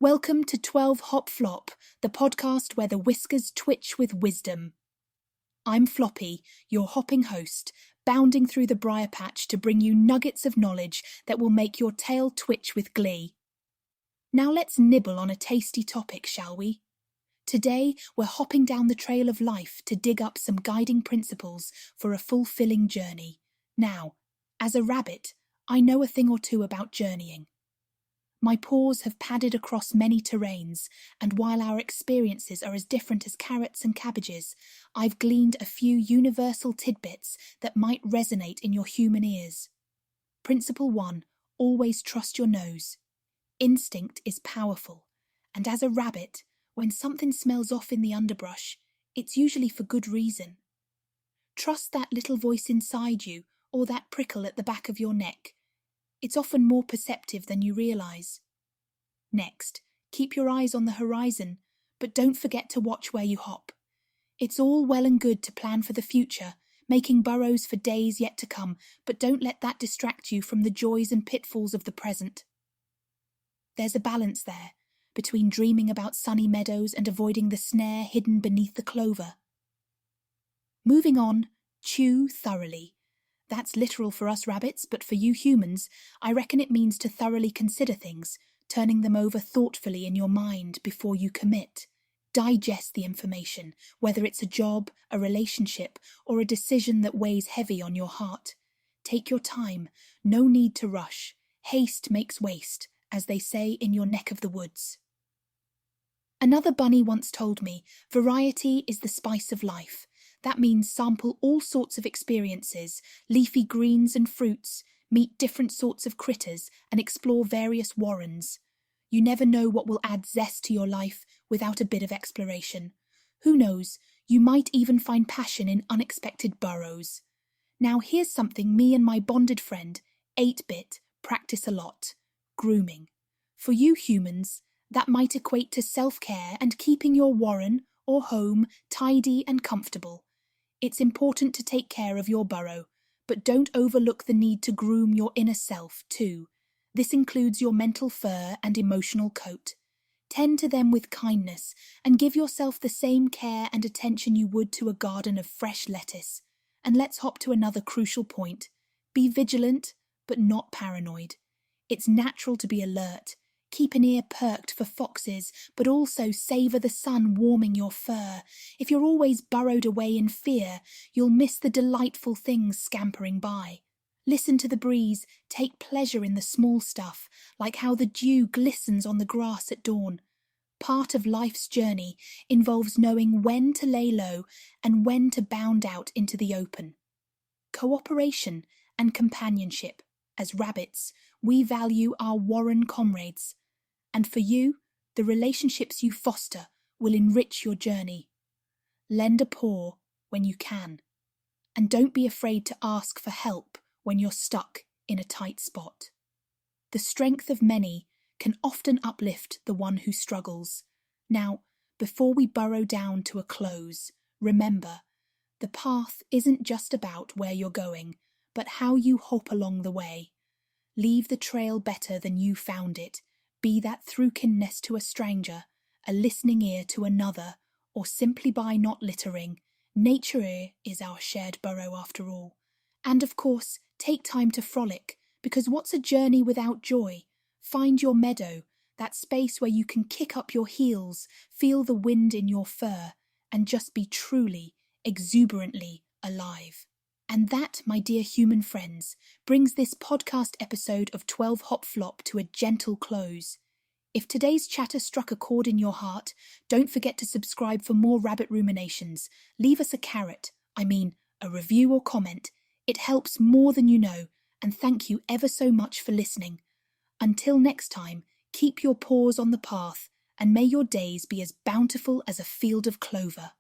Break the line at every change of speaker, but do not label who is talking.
Welcome to 12 Hop Flop, the podcast where the whiskers twitch with wisdom. I'm Floppy, your hopping host, bounding through the briar patch to bring you nuggets of knowledge that will make your tail twitch with glee. Now let's nibble on a tasty topic, shall we? Today, we're hopping down the trail of life to dig up some guiding principles for a fulfilling journey. Now, as a rabbit, I know a thing or two about journeying. My paws have padded across many terrains, and while our experiences are as different as carrots and cabbages, I've gleaned a few universal tidbits that might resonate in your human ears. Principle 1. Always trust your nose. Instinct is powerful, and as a rabbit, when something smells off in the underbrush, it's usually for good reason. Trust that little voice inside you or that prickle at the back of your neck. It's often more perceptive than you realise. Next, keep your eyes on the horizon, but don't forget to watch where you hop. It's all well and good to plan for the future, making burrows for days yet to come, but don't let that distract you from the joys and pitfalls of the present. There's a balance there, between dreaming about sunny meadows and avoiding the snare hidden beneath the clover. Moving on, chew thoroughly. That's literal for us rabbits, but for you humans, I reckon it means to thoroughly consider things, turning them over thoughtfully in your mind before you commit. Digest the information, whether it's a job, a relationship, or a decision that weighs heavy on your heart. Take your time, no need to rush. Haste makes waste, as they say in your neck of the woods. Another bunny once told me, variety is the spice of life. That means sample all sorts of experiences, leafy greens and fruits, meet different sorts of critters, and explore various warrens. You never know what will add zest to your life without a bit of exploration. Who knows, you might even find passion in unexpected burrows. Now here's something me and my bonded friend, 8-Bit, practice a lot. Grooming. For you humans, that might equate to self-care and keeping your warren or home tidy and comfortable. It's important to take care of your burrow, but don't overlook the need to groom your inner self too. This includes your mental fur and emotional coat. Tend to them with kindness and give yourself the same care and attention you would to a garden of fresh lettuce. And let's hop to another crucial point. Be vigilant, but not paranoid. It's natural to be alert. Keep an ear perked for foxes, but also savour the sun warming your fur. If you're always burrowed away in fear, you'll miss the delightful things scampering by. Listen to the breeze, take pleasure in the small stuff, like how the dew glistens on the grass at dawn. Part of life's journey involves knowing when to lay low and when to bound out into the open. Cooperation and companionship. As rabbits, we value our warren comrades. And for you, the relationships you foster will enrich your journey. Lend a paw when you can. And don't be afraid to ask for help when you're stuck in a tight spot. The strength of many can often uplift the one who struggles. Now, before we burrow down to a close, remember, the path isn't just about where you're going, but how you hop along the way. Leave the trail better than you found it, be that through kinness to a stranger, a listening ear to another, or simply by not littering. Nature is our shared burrow after all. And of course, take time to frolic, because what's a journey without joy? Find your meadow, that space where you can kick up your heels, feel the wind in your fur, and just be truly, exuberantly alive. And that, my dear human friends, brings this podcast episode of 12 Hop Flop to a gentle close. If today's chatter struck a chord in your heart, don't forget to subscribe for more rabbit ruminations. Leave us a review or comment. It helps more than you know, and thank you ever so much for listening. Until next time, keep your paws on the path, and may your days be as bountiful as a field of clover.